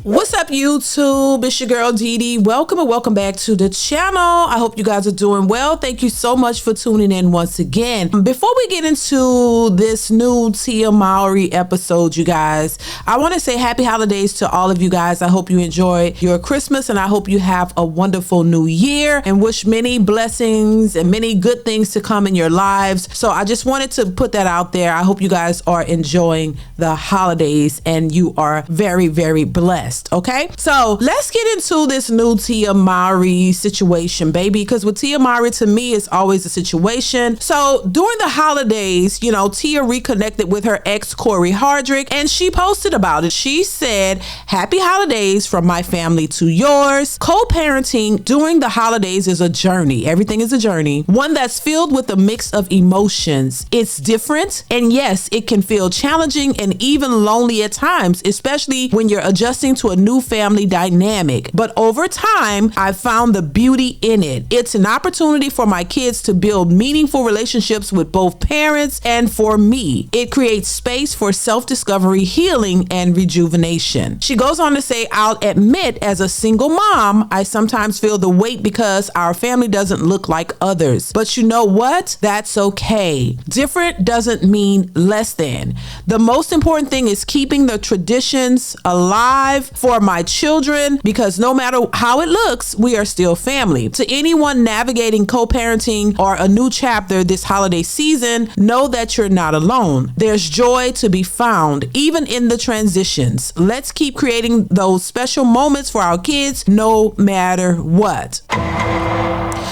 What's up, YouTube? It's your girl DeeDee. Welcome and welcome back to the channel. I hope you guys are doing well. Thank you so much for tuning in once again. Before we get into this new Tia Mowry episode, you guys, I want to say happy holidays to all of you guys. I hope you enjoy your Christmas and I hope you have a wonderful new year and wish many blessings and many good things to come in your lives. So I just wanted to put that out there. I hope you guys are enjoying the holidays and you are very, very blessed. Okay, so let's get into this new Tia Mowry situation, baby, because with Tia Mowry, to me, it's always a situation. So during the holidays, you know, Tia reconnected with her ex, Cory Hardrict, and she posted about it. She said, "Happy holidays from my family to yours. Co-parenting during the holidays is a journey. Everything is a journey. One that's filled with a mix of emotions. It's different, and yes, it can feel challenging and even lonely at times, especially when you're adjusting to a new family dynamic. But over time, I found the beauty in it. It's an opportunity for my kids to build meaningful relationships with both parents and for me. It creates space for self-discovery, healing, and rejuvenation." She goes on to say, "I'll admit, as a single mom, I sometimes feel the weight because our family doesn't look like others. But you know what? That's okay. Different doesn't mean less than. The most important thing is keeping the traditions alive for my children, because no matter how it looks, we are still family. To anyone navigating co-parenting or a new chapter this holiday season, know that you're not alone. There's joy to be found, even in the transitions. Let's keep creating those special moments for our kids, no matter what."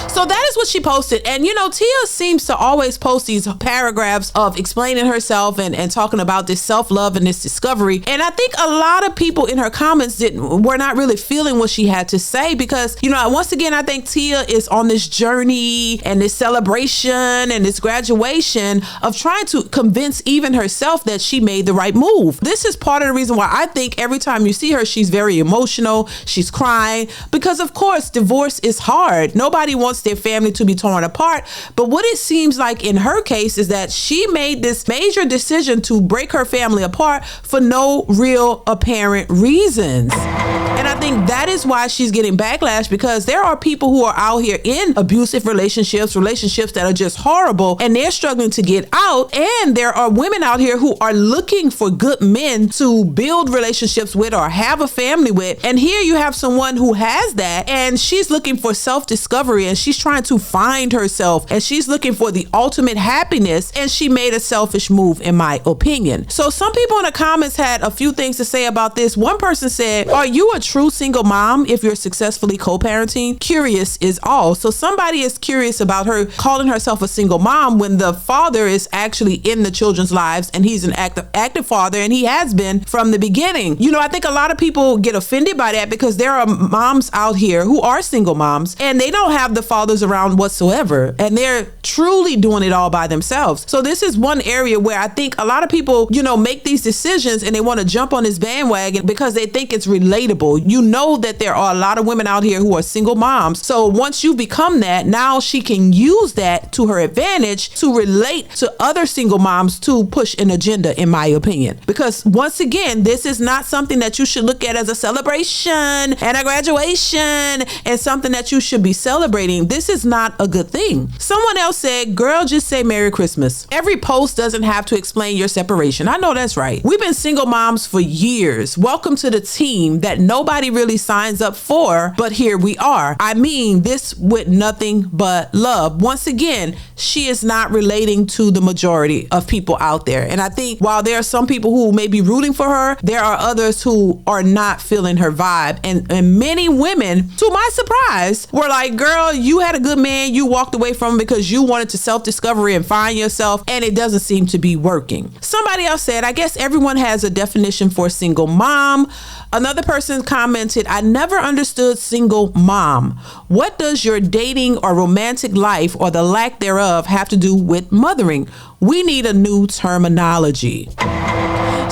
So that is what she posted. And you know, Tia seems to always post these paragraphs of explaining herself and talking about this self-love and this discovery. And I think a lot of people in her comments were not really feeling what she had to say, because, you know, once again, I think Tia is on this journey and this celebration and this graduation of trying to convince even herself that she made the right move. This is part of the reason why I think every time you see her, she's very emotional. She's crying because, of course, divorce is hard. Nobody wants their family to be torn apart. But what it seems like in her case is that she made this major decision to break her family apart for no real apparent reasons. And I think that is why she's getting backlash, because there are people who are out here in abusive relationships that are just horrible, and they're struggling to get out. And there are women out here who are looking for good men to build relationships with or have a family with. And here you have someone who has that, and she's looking for self-discovery, and she's trying to find herself, and she's looking for the ultimate happiness, and she made a selfish move, in my opinion. So some people in the comments had a few things to say about this. One person said, "Are you a true single mom if you're successfully co-parenting? Curious is all." So somebody is curious about her calling herself a single mom when the father is actually in the children's lives, and he's an active father, and he has been from the beginning. You know, I think a lot of people get offended by that, because there are moms out here who are single moms and they don't have the fathers around whatsoever, and they're truly doing it all by themselves. So this is one area where I think a lot of people, you know, make these decisions and they want to jump on this bandwagon because they think it's relatable. You know that there are a lot of women out here who are single moms. So once you become that, now she can use that to her advantage to relate to other single moms to push an agenda, in my opinion. Because once again, this is not something that you should look at as a celebration and a graduation and something that you should be celebrating. This is not a good thing. Someone else said, "Girl, just say Merry Christmas. Every post doesn't have to explain your separation." I know that's right. We've been single moms for years. Welcome to the team that nobody really signs up for, but here we are. I mean, this with nothing but love. Once again, she is not relating to the majority of people out there. And I think while there are some people who may be rooting for her, there are others who are not feeling her vibe. And many women, to my surprise, were like, "Girl, you had a good man. You walked away from him because you wanted to self-discovery and find yourself, and it doesn't seem to be working." Somebody else said, "I guess everyone has a definition for single mom." Another person commented, "I never understood single mom. What does your dating or romantic life or the lack thereof have to do with mothering? We need a new terminology."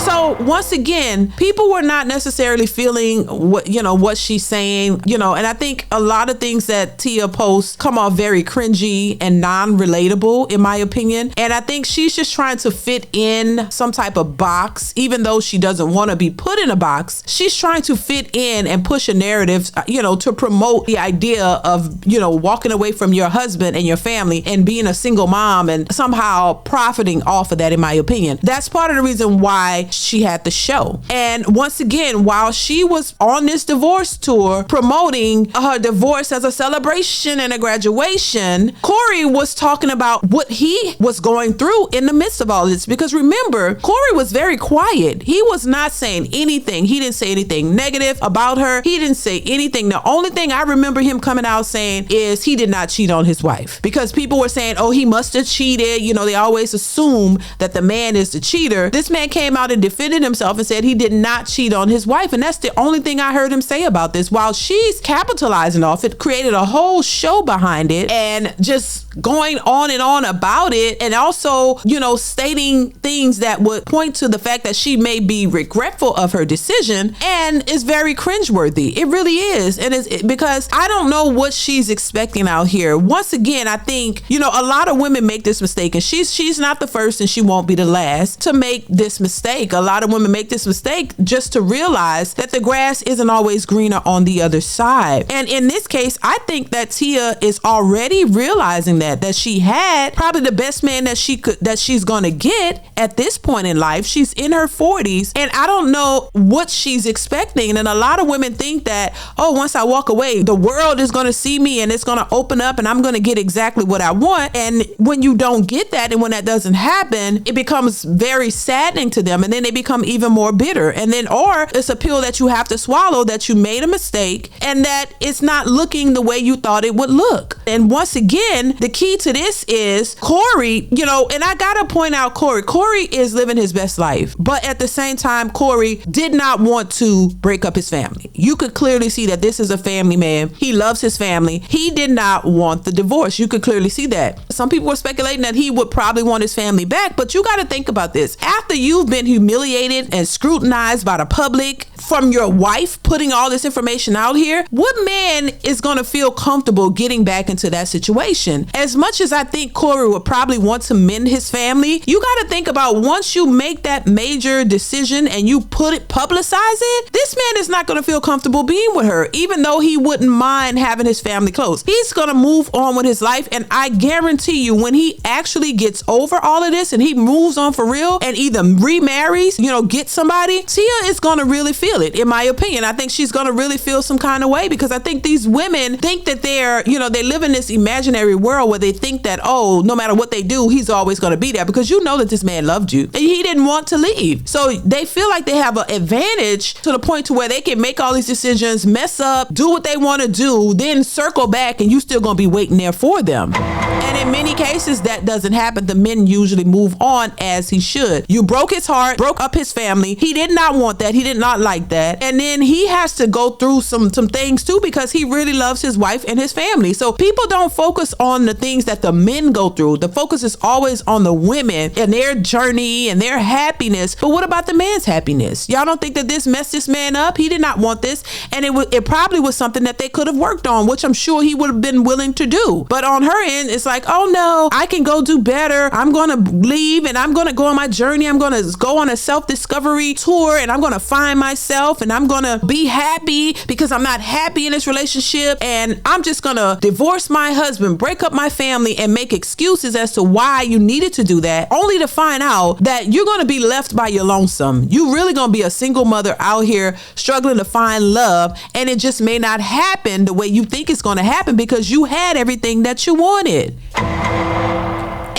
So once again, people were not necessarily feeling what she's saying, and I think a lot of things that Tia posts come off very cringy and non-relatable, in my opinion. And I think she's just trying to fit in some type of box, even though she doesn't want to be put in a box. She's trying to fit in and push a narrative, to promote the idea of, walking away from your husband and your family and being a single mom and somehow profiting off of that, in my opinion. That's part of the reason why she had the show. And once again, while she was on this divorce tour promoting her divorce as a celebration and a graduation, Cory was talking about what he was going through in the midst of all this. Because remember, Cory was very quiet. He was not saying anything. He didn't say anything negative about her. He didn't say anything. The only thing I remember him coming out saying is he did not cheat on his wife, because people were saying, oh, he must have cheated. They always assume that the man is the cheater. This man came out and defended himself and said he did not cheat on his wife. And that's the only thing I heard him say about this, while she's capitalizing off it, created a whole show behind it and just going on and on about it. And also, stating things that would point to the fact that she may be regretful of her decision, and is very cringeworthy. It really is. And it's because I don't know what she's expecting out here. Once again, I think, a lot of women make this mistake, and she's not the first and she won't be the last to make this mistake. A lot of women make this mistake just to realize that the grass isn't always greener on the other side. And in this case, I think that Tia is already realizing that she had probably the best man that she's gonna get at this point in life. She's in her 40s, and I don't know what she's expecting. And a lot of women think that, oh, once I walk away, the world is gonna see me and it's gonna open up and I'm gonna get exactly what I want. And when you don't get that, and when that doesn't happen, it becomes very saddening to them, and then they become even more bitter. And then, or it's a pill that you have to swallow, that you made a mistake and that it's not looking the way you thought it would look. And once again, the key to this is Cory, and I gotta point out Cory. Cory is living his best life, but at the same time, Cory did not want to break up his family. You could clearly see that this is a family man. He loves his family. He did not want the divorce. You could clearly see that. Some people were speculating that he would probably want his family back, but you gotta think about this. After you've been humiliated and scrutinized by the public from your wife putting all this information out here, what man is gonna feel comfortable getting back into that situation? As much as I think Cory would probably want to mend his family, you got to think about, once you make that major decision and you publicize it, this man is not going to feel comfortable being with her, even though he wouldn't mind having his family close. He's going to move on with his life. And I guarantee you, when he actually gets over all of this and he moves on for real and either remarries, gets somebody, Tia is going to really feel it, in my opinion. I think she's going to really feel some kind of way, because I think these women think that they live in this imaginary world where they think that, oh, no matter what they do, he's always going to be there, because that this man loved you and he didn't want to leave. So they feel like they have an advantage to the point to where they can make all these decisions, mess up, do what they want to do, then circle back, and you still going to be waiting there for them. And in many cases, that doesn't happen. The men usually move on as he should. You broke his heart, broke up his family. He did not want that. He did not like that. And then he has to go through some things too, because he really loves his wife and his family. So people don't focus on the things that the men go through. The focus is always on the women and their journey and their happiness. But what about the man's happiness? Y'all don't think that this messed this man up? He did not want this. And it probably was something that they could have worked on, which I'm sure he would have been willing to do. But on her end, it's like, oh no, I can go do better. I'm going to leave and I'm going to go on my journey. I'm going to go on a self-discovery tour and I'm going to find myself and I'm going to be happy because I'm not happy in this relationship. And I'm just going to divorce my husband, break up my family, and make excuses as to why you needed to do that, only to find out that you're going to be left by your lonesome. You really going to be a single mother out here struggling to find love, and it just may not happen the way you think it's going to happen because you had everything that you wanted.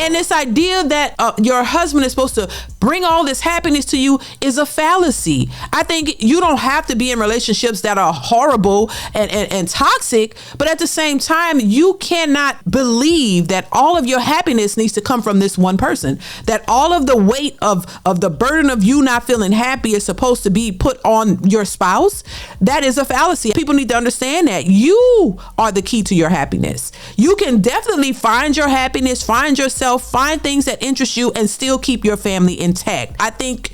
And this idea that your husband is supposed to bring all this happiness to you is a fallacy. I think you don't have to be in relationships that are horrible and toxic, but at the same time, you cannot believe that all of your happiness needs to come from this one person, that all of the weight of the burden of you not feeling happy is supposed to be put on your spouse. That is a fallacy. People need to understand that you are the key to your happiness. You can definitely find your happiness, find yourself, find things that interest you and still keep your family intact. I think,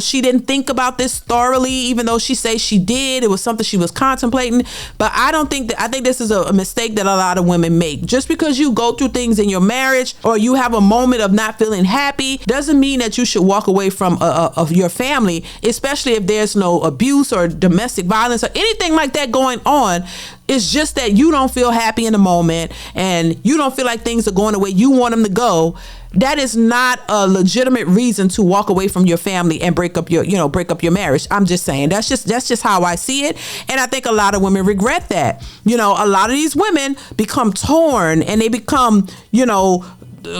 she didn't think about this thoroughly, even though she says she did. It was something she was contemplating, but I think this is a mistake that a lot of women make. Just because you go through things in your marriage or you have a moment of not feeling happy doesn't mean that you should walk away from of your family, especially if there's no abuse or domestic violence or anything like that going on. It's just that you don't feel happy in the moment and you don't feel like things are going the way you want them to go. That is not a legitimate reason to walk away from your family and break up your marriage. I'm just saying that's just how I see it. And I think a lot of women regret that. A lot of these women become torn and they become,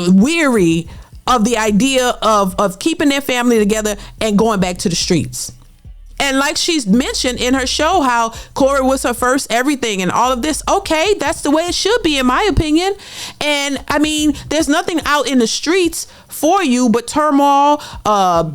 weary of the idea of keeping their family together and going back to the streets. And like she's mentioned in her show, how Cory was her first everything and all of this. Okay, that's the way it should be, in my opinion. And I mean, there's nothing out in the streets for you but turmoil,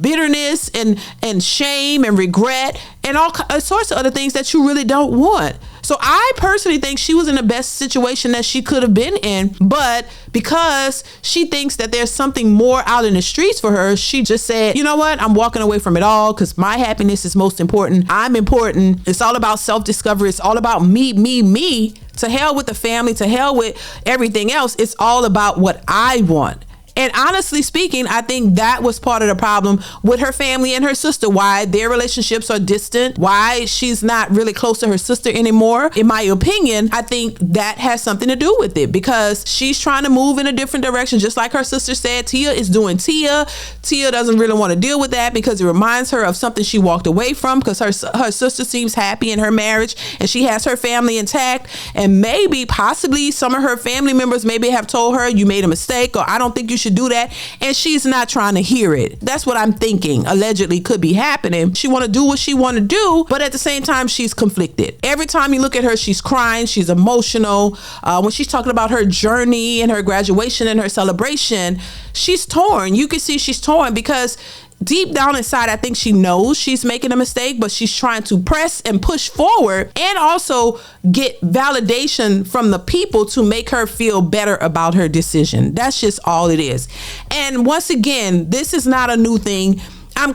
bitterness, and shame and regret and all sorts of other things that you really don't want. So I personally think she was in the best situation that she could have been in, but because she thinks that there's something more out in the streets for her, she just said, you know what, I'm walking away from it all because my happiness is most important. I'm important. It's all about self-discovery. It's all about me. To hell with the family, to hell with everything else. It's all about what I want. And honestly speaking, I think that was part of the problem with her family and her sister, why their relationships are distant, why she's not really close to her sister anymore. In my opinion, I think that has something to do with it because she's trying to move in a different direction. Just like her sister said, Tia is doing Tia. Tia doesn't really want to deal with that because it reminds her of something she walked away from because her sister seems happy in her marriage and she has her family intact. And possibly some of her family members maybe have told her you made a mistake or I don't think you should do that, and she's not trying to hear it. That's what I'm thinking allegedly could be happening. She want to do what she want to do, but at the same time she's conflicted. Every time you look at her, she's crying, she's emotional. When she's talking about her journey and her graduation and her celebration, she's torn. You can see she's torn because deep down inside, I think she knows she's making a mistake, but she's trying to press and push forward and also get validation from the people to make her feel better about her decision. That's just all it is. And once again, this is not a new thing. I'm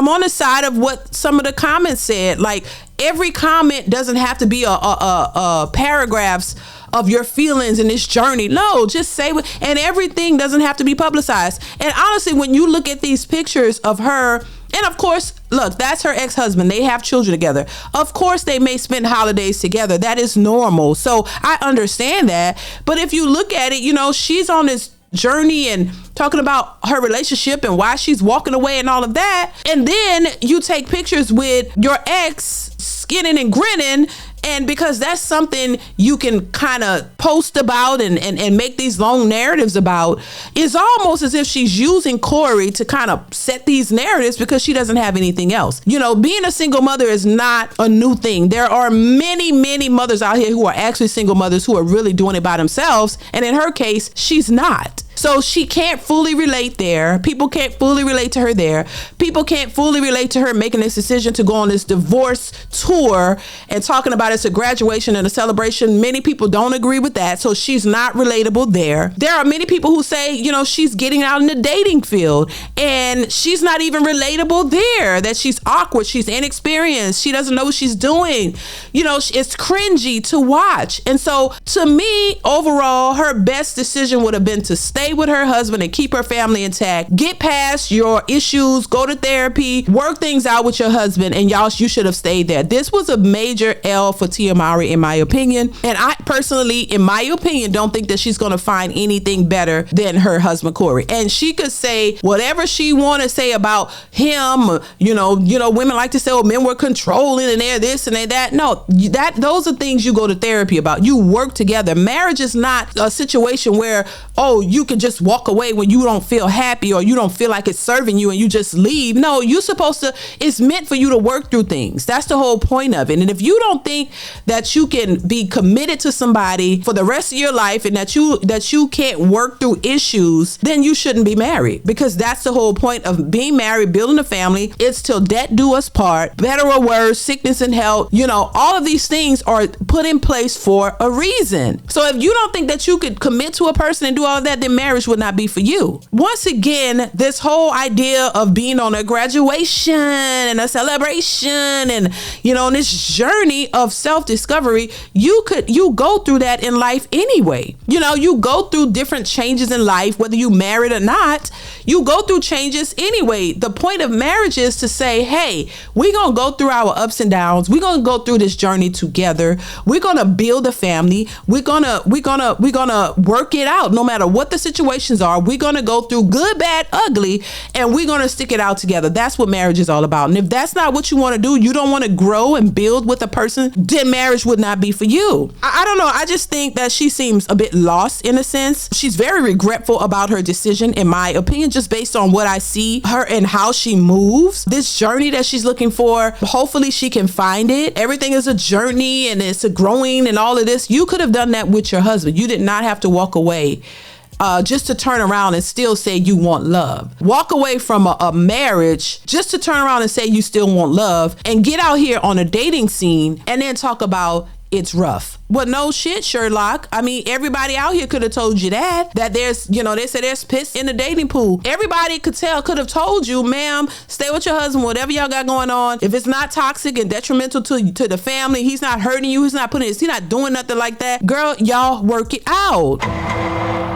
on the side of what some of the comments said. Like, every comment doesn't have to be a paragraphs of your feelings in this journey. No, just say what, and everything doesn't have to be publicized. And honestly, when you look at these pictures of her, and of course, look, that's her ex-husband. They have children together. Of course, they may spend holidays together. That is normal. So I understand that. But if you look at it, she's on this journey and talking about her relationship and why she's walking away and all of that. And then you take pictures with your ex skinning and grinning. And because that's something you can kind of post about and make these long narratives about, it's almost as if she's using Cory to kind of set these narratives because she doesn't have anything else. Being a single mother is not a new thing. There are many, many mothers out here who are actually single mothers who are really doing it by themselves. And in her case, she's not. So she can't fully relate there. People can't fully relate to her there. People can't fully relate to her making this decision to go on this divorce tour and talking about it's a graduation and a celebration. Many people don't agree with that. So she's not relatable there. There are many people who say, she's getting out in the dating field and she's not even relatable there, that she's awkward. She's inexperienced. She doesn't know what she's doing. It's cringy to watch. And so to me, overall, her best decision would have been to stay with her husband and keep her family intact. Get past your issues, go to therapy, work things out with your husband, and you should have stayed there. This was a major L for Tia Mowry, in my opinion. And I personally, in my opinion, don't think that she's going to find anything better than her husband, Cory. And she could say whatever she want to say about him. Women like to say, oh, men were controlling and they're this and they're that. No, those are things you go to therapy about. You work together. Marriage is not a situation where, you can just walk away when you don't feel happy or you don't feel like it's serving you and you just leave. No, it's meant for you to work through things. That's the whole point of it. And if you don't think that you can be committed to somebody for the rest of your life and that you can't work through issues, then you shouldn't be married, because that's the whole point of being married, building a family. It's till death do us part, better or worse, sickness and health. All of these things are put in place for a reason. So if you don't think that you could commit to a person and do all of that, then marriage would not be for you. Once again, this whole idea of being on a graduation and a celebration and, you know, this journey of self-discovery, you go through that in life anyway. You know, you go through different changes in life, whether you married or not, you go through changes anyway. The point of marriage is to say, hey, we're going to go through our ups and downs. We're going to go through this journey together. We're going to build a family. We're going to work it out no matter what the situations are. We're going to go through good, bad, ugly, and we're going to stick it out together. That's what marriage is all about. And if that's not what you want to do, you don't want to grow and build with a person, then marriage would not be for you. I don't know. I just think that she seems a bit lost in a sense. She's very regretful about her decision, in my opinion, just based on what I see her and how she moves. This journey that she's looking for, hopefully she can find it. Everything is a journey and it's a growing and all of this. You could have done that with your husband. You did not have to walk away just to turn around and still say you want love. Walk away from a marriage just to turn around and say you still want love and get out here on a dating scene and then talk about it's rough. Well, no shit, Sherlock. I mean, everybody out here could have told you that there's, you know, they say there's piss in the dating pool. Everybody could have told you, ma'am, stay with your husband, whatever y'all got going on. If it's not toxic and detrimental to the family, he's not hurting you, he's not doing nothing like that. Girl, y'all work it out.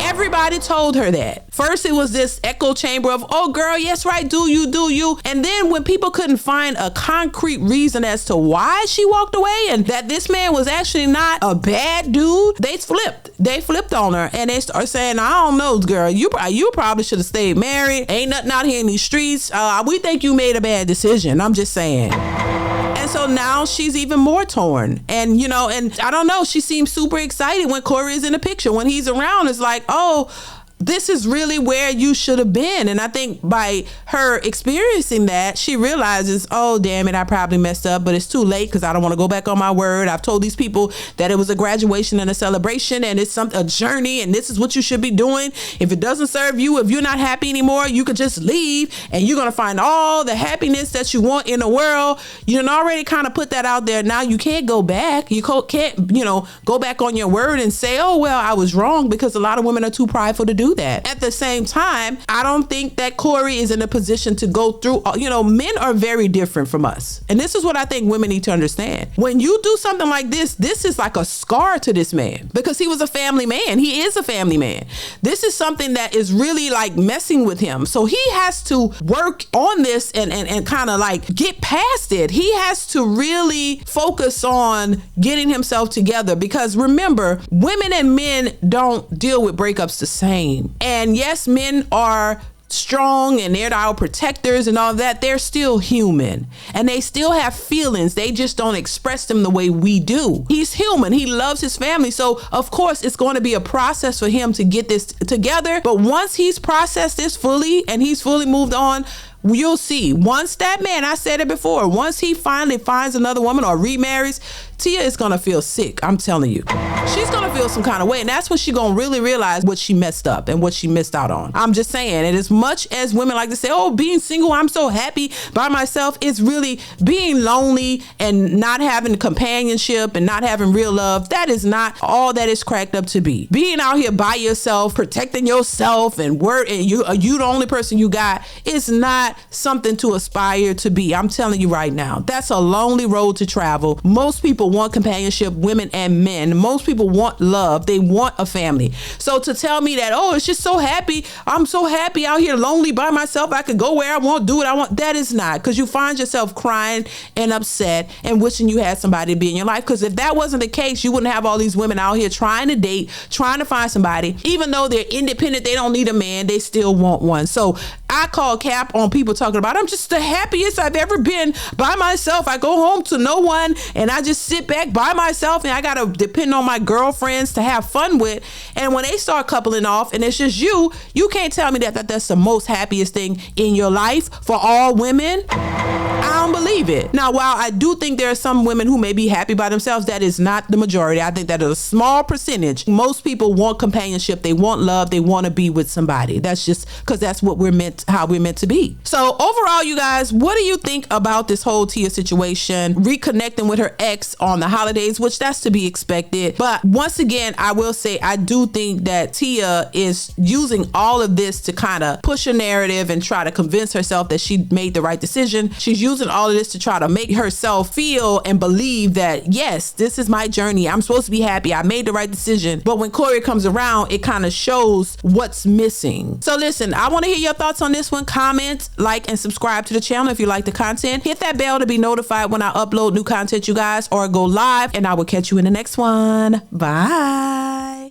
Everybody told her that. First, it was this echo chamber of, oh girl, yes, right, do you. And then when people couldn't find a concrete reason as to why she walked away and that this man was actually not a bad dude, they flipped on her and they start saying, I don't know, girl, you probably should have stayed married. Ain't nothing out here in these streets. We think you made a bad decision. I'm just saying. And so now she's even more torn. And, you know, and I don't know, she seems super excited when Cory is in the picture. When he's around, it's like, oh, this is really where you should have been. And I think by her experiencing that, she realizes, oh, damn it, I probably messed up, but it's too late because I don't want to go back on my word. I've told these people that it was a graduation and a celebration and it's a journey and this is what you should be doing. If it doesn't serve you, if you're not happy anymore, you could just leave and you're going to find all the happiness that you want in the world. You done already kind of put that out there. Now you can't go back. You can't, you know, go back on your word and say, oh, well, I was wrong, because a lot of women are too prideful to do that. At the same time, I don't think that Cory is in a position to go through, you know, men are very different from us. And this is what I think women need to understand. When you do something like this is like a scar to this man, because he was a family man. He is a family man. This is something that is really like messing with him. So he has to work on this and kind of like get past it. He has to really focus on getting himself together, because remember, women and men don't deal with breakups the same. And yes, men are strong and they're our protectors and all that. They're still human and they still have feelings. They just don't express them the way we do. He's human. He loves his family. So of course it's going to be a process for him to get this together. But once he's processed this fully and he's fully moved on, you'll see. Once that man, I said it before, once he finally finds another woman or remarries, Tia is gonna feel sick. I'm telling you. She's gonna feel some kind of way, and that's when she's gonna really realize what she messed up and what she missed out on. I'm just saying, and as much as women like to say, oh, being single, I'm so happy by myself, it's really being lonely and not having companionship and not having real love. That is not all that is cracked up to be. Being out here by yourself, protecting yourself and you the only person you got, is not something to aspire to be. I'm telling you right now, that's a lonely road to travel. Most people want companionship, women and men. Most people want love. They want a family. So to tell me that, oh, it's just so happy, I'm so happy out here lonely by myself, I could go where I want, do what I want, that is not, because you find yourself crying and upset and wishing you had somebody to be in your life. Because if that wasn't the case, you wouldn't have all these women out here trying to date, trying to find somebody. Even though they're independent, they don't need a man, they still want one. So I call cap on people talking about, I'm just the happiest I've ever been by myself. I go home to no one and I just sit back by myself and I gotta depend on my girlfriends to have fun with. And when they start coupling off and it's just you can't tell me that that's the most happiest thing in your life for all women. I don't believe believe it. Now, while I do think there are some women who may be happy by themselves, that is not the majority. I think that is a small percentage. Most people want companionship. They want love. They want to be with somebody. That's just because that's what how we're meant to be. So overall, you guys, what do you think about this whole Tia situation? Reconnecting with her ex on the holidays, which that's to be expected. But once again, I will say, I do think that Tia is using all of this to kind of push a narrative and try to convince herself that she made the right decision. She's using all of this to try to make herself feel and believe that, yes, this is my journey. I'm supposed to be happy. I made the right decision. But when Cory comes around, it kind of shows what's missing. So listen, I want to hear your thoughts on this one. Comment, like, and subscribe to the channel if you like the content. Hit that bell to be notified when I upload new content, you guys, or go live, and I will catch you in the next one. Bye.